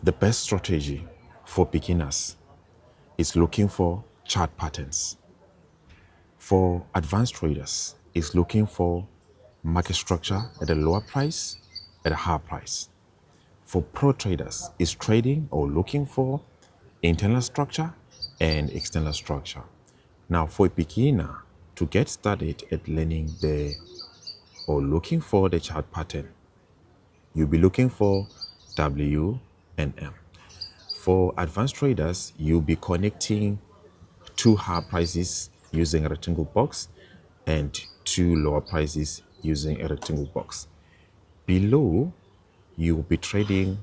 The best strategy for beginners is looking for chart patterns. For advanced traders, is looking for market structure at a lower price, at a higher price. For pro traders, is trading or looking for internal structure and external structure. Now, for a beginner to get started at learning the or looking for the chart pattern, you'll be looking for W and M. For advanced traders, you'll be connecting two higher prices using a rectangle box and two lower prices using a rectangle box. Below, you will be trading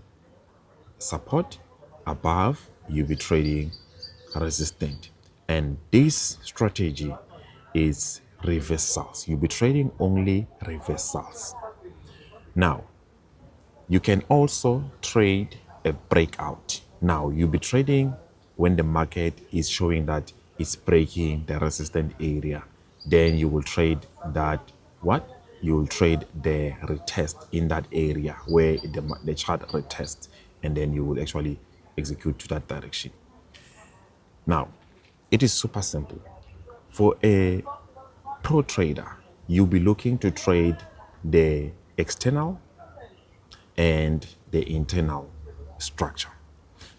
support. Above, you'll be trading resistance. And this strategy is reversals. You'll be trading only reversals. Now, you can also trade a breakout. Now, you'll be trading when the market is showing that it's breaking the resistance area. Then you will trade that what? You will trade the retest in that area where the chart retests, and then you will actually execute to that direction. Now, it is super simple. For a pro trader, you'll be looking to trade the external and the internal structure.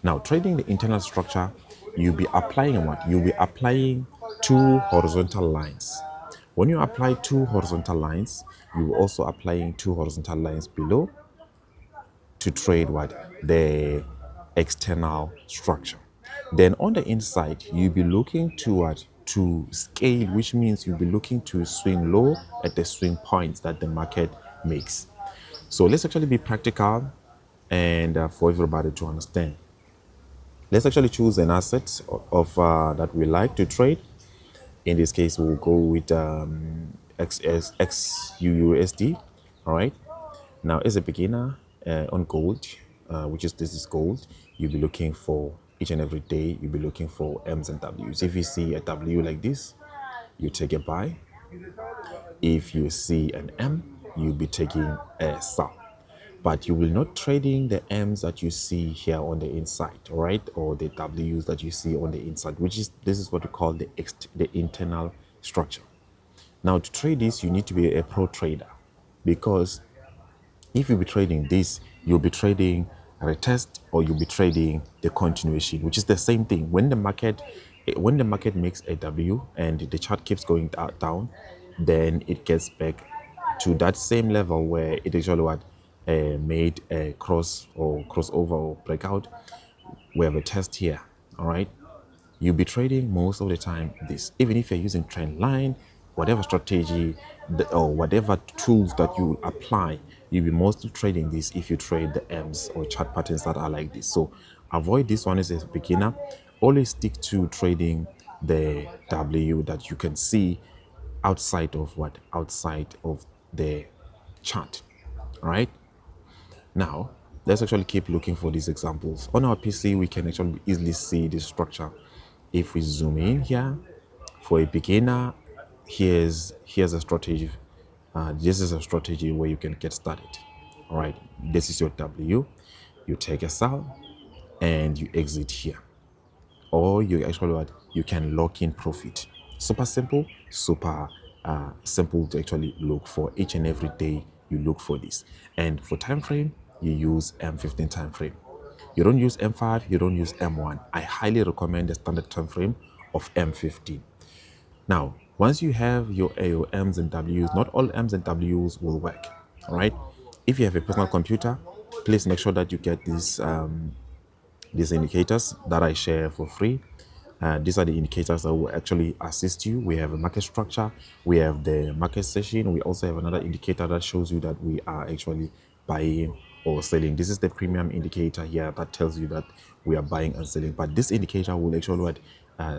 Now, trading the internal structure, you'll be applying what? You'll be applying two horizontal lines. When you apply two horizontal lines, you will also applying two horizontal lines below to trade what? The external structure. Then on the inside, you'll be looking to what? To scale, which means you'll be looking to swing low at the swing points that the market makes. So let's actually be practical and for everybody to understand. Let's actually choose an asset of that we like to trade. In this case, we'll go with XUUSD. All right. Now, as a beginner on gold, which is this is gold, you'll be looking for each and every day. You'll be looking for M's and W's. If you see a W like this, you take a buy. If you see an M, you'll be taking a sell. But you will not trading the M's that you see here on the inside, all right, or the W's that you see on the inside, which is this is what we call the internal structure. Now, to trade this, you need to be a pro trader, because if you be trading this, you'll be trading a retest or you'll be trading the continuation, which is the same thing. When the market makes a W and the chart keeps going down, then it gets back to that same level where it actually what made a crossover or breakout. We have a test here. All right, you'll be trading most of the time this, even if you're using trend line, whatever strategy or whatever tools that you apply, you'll be mostly trading this if you trade the M's or chart patterns that are like this. So avoid this one as a beginner. Always stick to trading the W that you can see outside of what? Outside of the chart. All right. Now, let's actually keep looking for these examples. On our PC, we can actually easily see this structure. If we zoom in here, for a beginner, here's a strategy. This is a strategy where you can get started. All right, this is your W. You take a sell and you exit here. Or you actually what? You can lock in profit. Super simple, super simple to actually look for. Each and every day you look for this. And for time frame, you use M15 time frame. You don't use M5, you don't use M1. I highly recommend the standard time frame of M15. Now, once you have your M's and W's, not all M's and W's will work. All right. If you have a personal computer, please make sure that you get these indicators that I share for free. These are the indicators that will actually assist you. We have a market structure, we have the market session, we also have another indicator that shows you that we are actually buying or selling. This is the premium indicator here that tells you that we are buying and selling. But this indicator will actually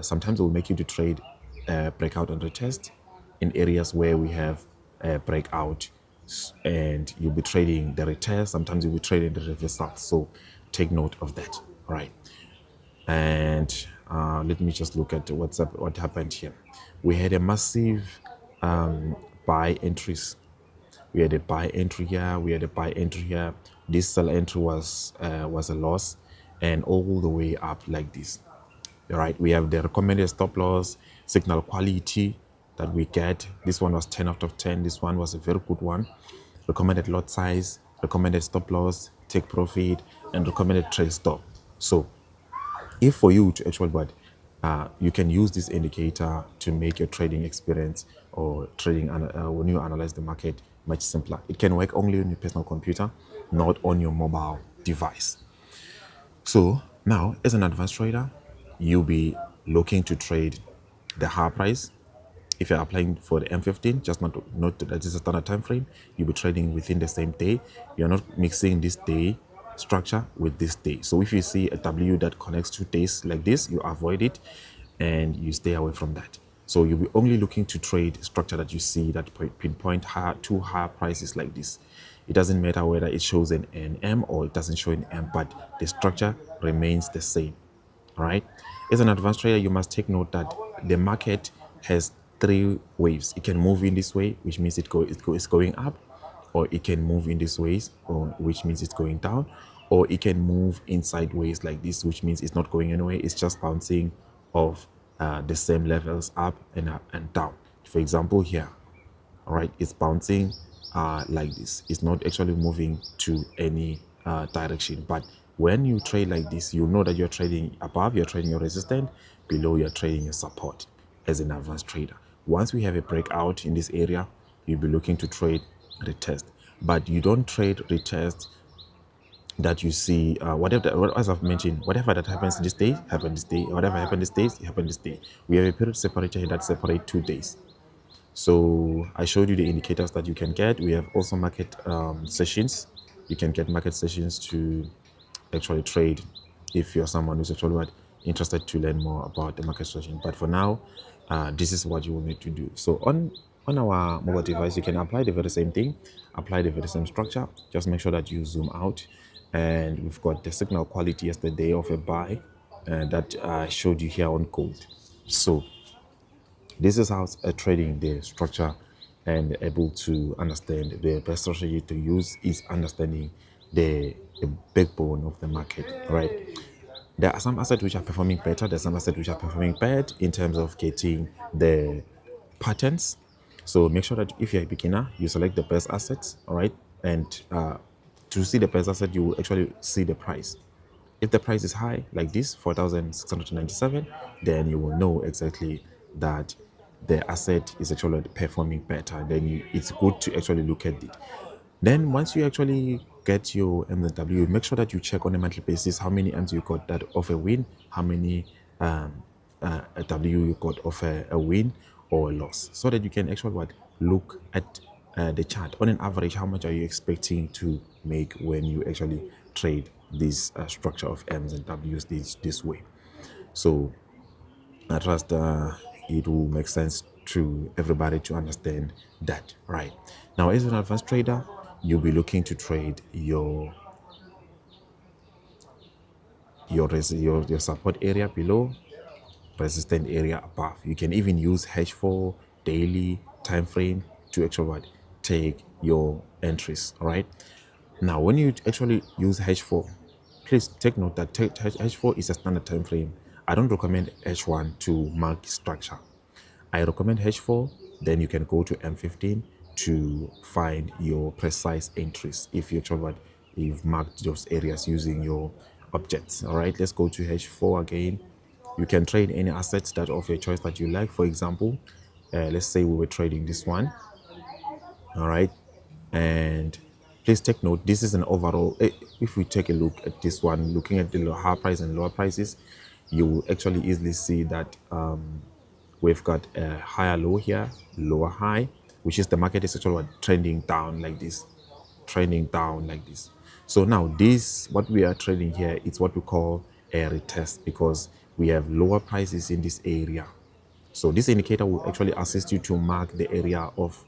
sometimes it will make you to trade breakout and retest in areas where we have breakout, and you'll be trading the retest. Sometimes you'll be trading the reversal. So take note of that. All right. And let me just look at what happened here. We had a massive buy entries We had a buy entry here, we had a buy entry here. This sell entry was a loss, and all the way up like this. All right, we have the recommended stop loss, signal quality that we get. This one was 10 out of 10. This one was a very good one. Recommended lot size, recommended stop loss, take profit, and recommended trail stop. So if for you to actually what you can use this indicator to make your trading experience or trading when you analyze the market much simpler. It can work only on your personal computer, not on your mobile device. So now, as an advanced trader, you'll be looking to trade the higher price. If you're applying for the M15, just not that is a standard time frame, you'll be trading within the same day. You're not mixing this day structure with this day. So if you see a W that connects 2 days like this, you avoid it and you stay away from that. So you'll be only looking to trade structure that you see that pinpoint two higher prices like this. It doesn't matter whether it shows an M or it doesn't show an M, but the structure remains the same. All right. As an advanced trader, you must take note that the market has 3 waves. It can move in this way, which means it's going up, or it can move in this ways, which means it's going down, or it can move in sideways like this, which means it's not going anywhere. It's just bouncing off the same levels up and down. For example, here, all right, it's bouncing like this. It's not actually moving to any direction. But when you trade like this, you know that you're trading above, you're trading your resistance, below you're trading your support as an advanced trader. Once we have a breakout in this area, you'll be looking to trade retest. But you don't trade retest that you see whatever, as I've mentioned, whatever that happens this day happens this day, whatever happened this day happened this day. We have a period separator here that separate 2 days. So I showed you the indicators that you can get. We have also market sessions. You can get market sessions to actually trade if you're someone who's actually interested to learn more about the market session. But for now, this is what you will need to do. So on our mobile device, you can apply the very same thing, apply the very same structure. Just make sure that you zoom out. And we've got the signal quality yesterday of a buy that I showed you here on gold. So this is how trading the structure and able to understand the best strategy to use is understanding the backbone of the market, right? There are some assets which are performing better. There's some assets which are performing bad in terms of getting the patterns. So make sure that if you're a beginner, you select the best assets, all right? And to see the best asset, you will actually see the price. If the price is high, like this, 4,697, then you will know exactly that the asset is actually performing better. Then it's good to actually look at it. Then once you actually get your MW, make sure that you check on a monthly basis how many M's you got that of a win, how many a W you got of a win or a loss, so that you can actually look at the chart. On an average, how much are you expecting to make when you actually trade this structure of M's and W's this way? So I trust it will make sense to everybody to understand that, right? Now, as an advanced trader, you'll be looking to trade your support area below, resistant area above. You can even use H4 daily time frame to actually take your entries. All right. Now, when you actually use H4, please take note that H4 is a standard time frame. I don't recommend H1 to mark structure. I recommend H4. Then you can go to M15 to find your precise entries if you've marked those areas using your objects. All right, let's go to H4 again. You can trade any assets that of your choice that you like. For example, let's say we were trading this one. All right, and please take note, this is an overall. If we take a look at this one, looking at the higher price and lower prices, you will actually easily see that we've got a higher low here, lower high, which is the market is actually trending down like this, trending down like this. So now this, what we are trading here, it's what we call a retest, because we have lower prices in this area. So this indicator will actually assist you to mark the area of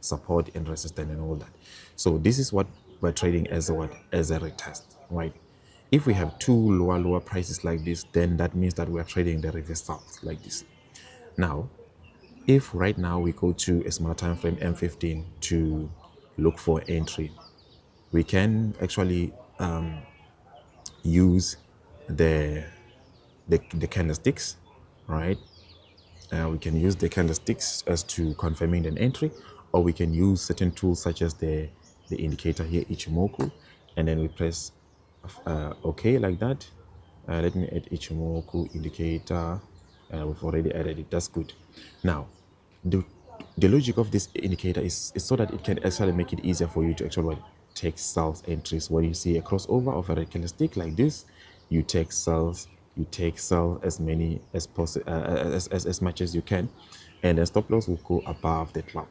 support and resistance and all that. So this is what we're trading as a retest, right? If we have two lower prices like this, then that means that we're trading the reversals like this. Now, if right now we go to a smaller time frame M15 to look for entry. We can actually use the the candlesticks, right? We can use the candlesticks as to confirming an entry, or we can use certain tools such as the indicator here, Ichimoku, and then we press OK like that. Let me add Ichimoku indicator. We've already added it. That's good. Now, the the logic of this indicator is so that it can actually make it easier for you to actually take sales entries. When you see a crossover of a red candlestick like this, you take sales, you take sell as many as possible, as much as you can, and then stop loss will go above the cloud.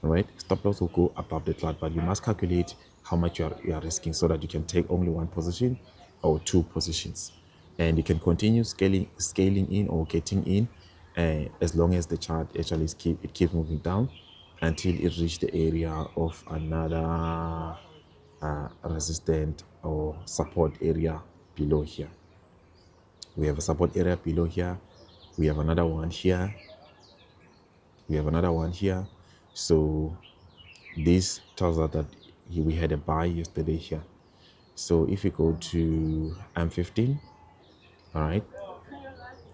All right, stop loss will go above the cloud, but you must calculate how much you are risking so that you can take only one position or two positions, and you can continue scaling in or getting in, as long as the chart actually keep moving down until it reach the area of another resistant or support area below here. We have a support area below here. We have another one here. We have another one here. So this tells us that we had a buy yesterday here. So if you go to M15, all right,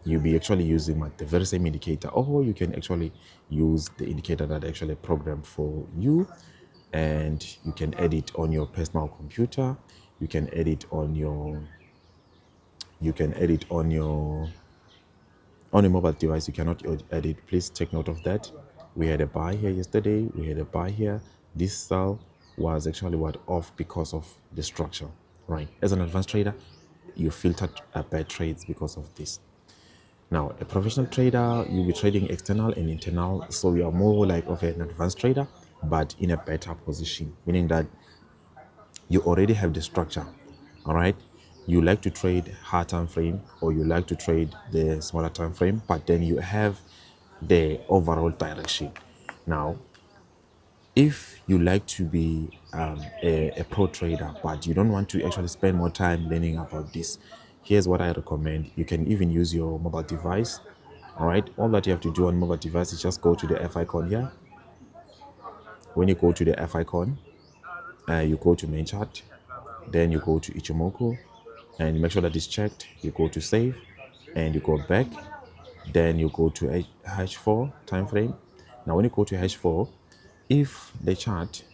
you'll be actually using the very same indicator, or you can actually use the indicator that actually programmed for you, and you can edit on your personal computer. You can edit on your on a mobile device. You cannot edit. Please take note of that. We had a buy here yesterday. We had a buy here. This sell was actually off because of the structure, right? As an advanced trader, you filtered bad trades because of this. Now, a professional trader, you'll be trading external and internal, so you are more like of an advanced trader, but in a better position, meaning that you already have the structure. All right, you like to trade high time frame, or you like to trade the smaller time frame, but then you have the overall direction. Now, if you like to be a pro trader, but you don't want to actually spend more time learning about this, here's what I recommend. You can even use your mobile device. All right, all that you have to do on mobile device is just go to the F icon here. When you go to the F icon, you go to main chart, then you go to Ichimoku, and make sure that it's checked. You go to save, and you go back, then you go to H4 time frame. Now when you go to H4, if the chart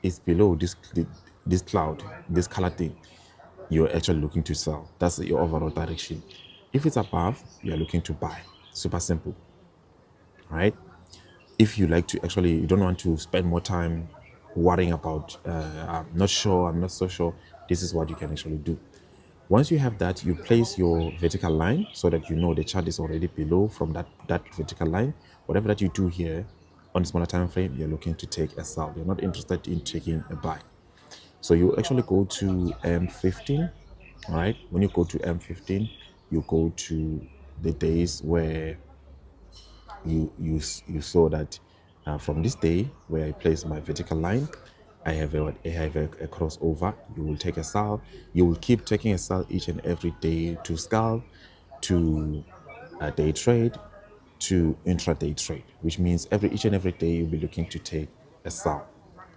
is below this cloud, this color thing, you're actually looking to sell. That's your overall direction. If it's above, you're looking to buy. Super simple, right? If you like to actually, you don't want to spend more time worrying about I'm not sure, I'm not so sure, this is what you can actually do. Once you have that, you place your vertical line so that you know the chart is already below from that vertical line. Whatever that you do here on the smaller time frame, you're looking to take a sell. You're not interested in taking a buy. So you actually go to M15, all right? When you go to M15, you go to the days where you saw that from this day where I place my vertical line, I have a crossover. You will take a sell. You will keep taking a sell each and every day to scalp, to day trade, to intraday trade, which means each and every day you'll be looking to take a sell.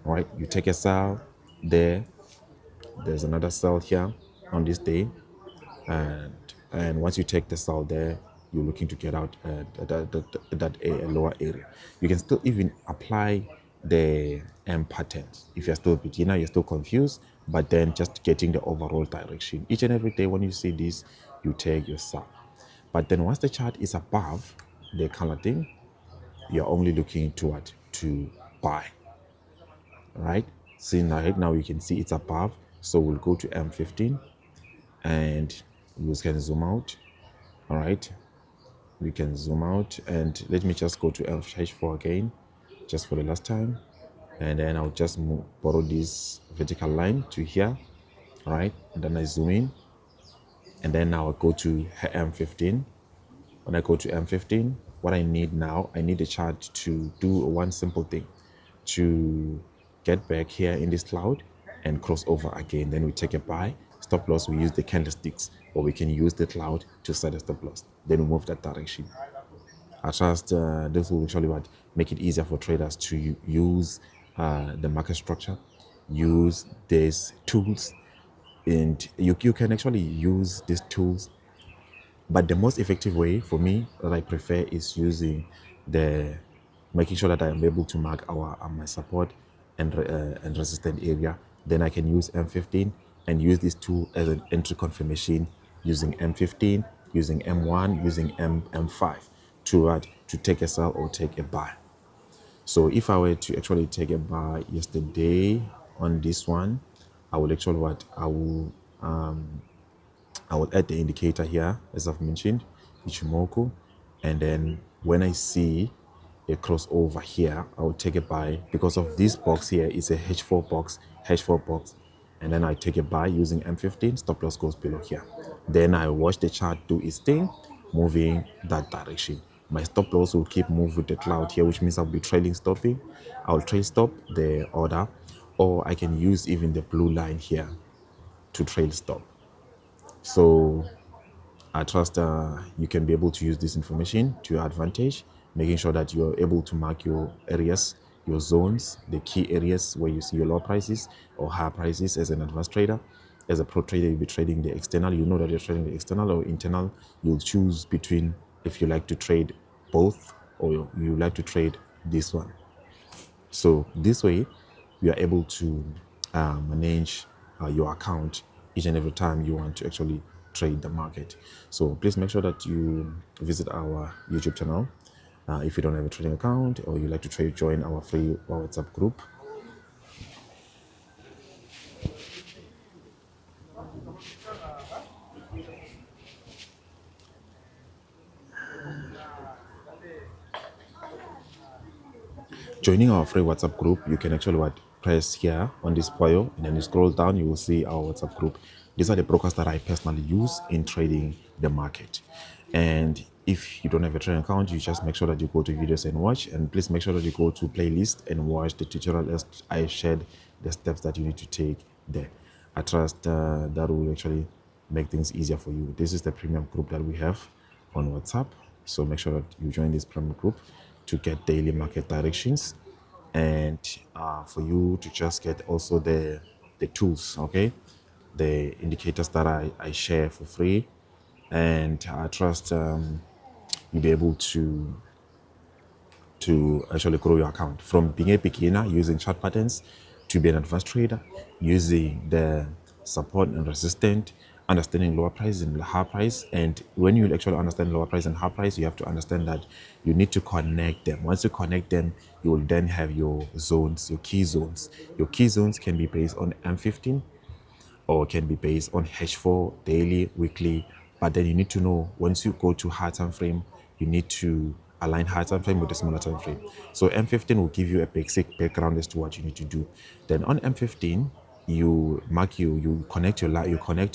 All right, you take a sell there. There's another sell here on this day, and once you take the sell there, you're looking to get out that a lower area. You can still even apply the M patterns. If you're still a beginner, you're still confused, but then just getting the overall direction. Each and every day when you see this, you take your sell. But then once the chart is above the color thing, you're only looking toward to buy, right? See, right now you can see it's above, so we'll go to M15 and we can zoom out. All right, we can zoom out, and let me just go to H4 again, just for the last time, and then I'll just borrow this vertical line to here. All right, and then I zoom in, and then now I go to M15. When I go to M15, what I need now, I need the chart to do one simple thing, to get back here in this cloud and cross over again. Then we take a buy. Stop loss, we use the candlesticks, or we can use the cloud to set a stop loss. Then we move that direction. I trust this will actually make it easier for traders to use the market structure, use these tools, and you can actually use these tools, but the most effective way for me that I prefer is using the making sure that I am able to mark my support and resistant area. Then I can use M15 and use this tool as an entry confirmation using M15, using M1, using M5 to take a sell or take a buy. So if I were to actually take a buy yesterday on this one, I will actually I will add the indicator here, as I've mentioned, Ichimoku. And then when I see a crossover here, I will take a buy because of this box here. It's a H4 box, H4 box. And then I take a buy using M15, stop loss goes below here. Then I watch the chart do its thing, moving that direction. My stop loss will keep moving with the cloud here, which means I'll be trailing stopping. I'll trail stop the order, or I can use even the blue line here to trail stop. So I trust you can be able to use this information to your advantage, making sure that you're able to mark your areas, your zones, the key areas where you see your low prices or higher prices as an advanced trader. As a pro trader, you'll be trading the external. You know that you're trading the external or internal. You'll choose between if you like to trade both or you like to trade this one. So this way, you are able to manage your account each and every time you want to actually trade the market. So please make sure that you visit our YouTube channel. If you don't have a trading account or you like to trade, join our free WhatsApp group. Joining our free WhatsApp group, you can actually press here on this bio, and then you scroll down, you will see our WhatsApp group. These are the brokers that I personally use in trading the market. And if you don't have a trading account, you just make sure that you go to videos and watch, and please make sure that you go to playlist and watch the tutorial as I shared the steps that you need to take there. I trust that will actually make things easier for you. This is the premium group that we have on WhatsApp. So make sure that you join this premium group to get daily market directions, and for you to just get also the tools, okay, the indicators that I share for free. And I trust you'll be able to actually grow your account from being a beginner using chart patterns to be an advanced trader using the support and resistance, understanding lower price and higher price. And when you actually understand lower price and higher price, you have to understand that you need to connect them. Once you connect them, you will then have your zones, your key zones. Your key zones can be based on M15 or can be based on H4 daily, weekly. But then you need to know, once you go to high time frame, you need to align high time frame with the smaller time frame. So M15 will give you a basic background as to what you need to do. Then on M15, you connect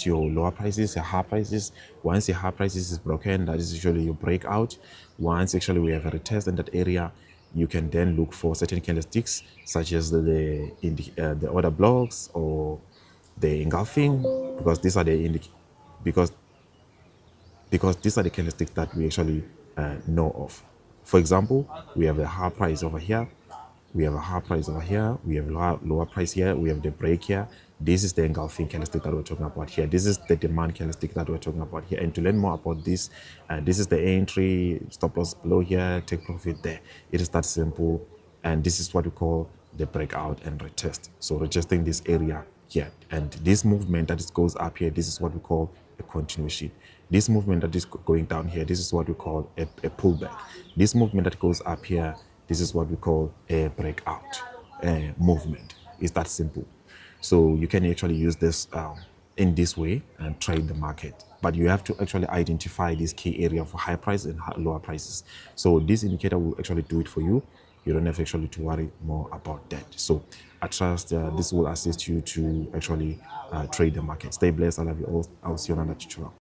your lower prices, your high prices. Once your high prices is broken, that is usually your breakout. Once actually we have a retest in that area, you can then look for certain candlesticks such as the order blocks or the engulfing, because these are because these are the candlesticks that we actually know of. For example, we have a high price over here, we have a high price over here, we have lower price here, we have the break here. This is the engulfing candlestick that we're talking about here. This is the demand candlestick that we're talking about here. And to learn more about this, this is the entry, stop loss below here, take profit there. It is that simple. And this is what we call the breakout and retest. So retesting this area here, and this movement that goes up here, this is what we call a continuation. This movement that is going down here, this is what we call a pullback. This movement that goes up here, this is what we call a breakout movement. It's that simple. So you can actually use this in this way and trade the market. But you have to actually identify this key area for high price and lower prices. So this indicator will actually do it for you. You don't have actually to worry more about that. So I trust this will assist you to actually trade the market. Stay blessed. I love you all. I'll see you on another tutorial.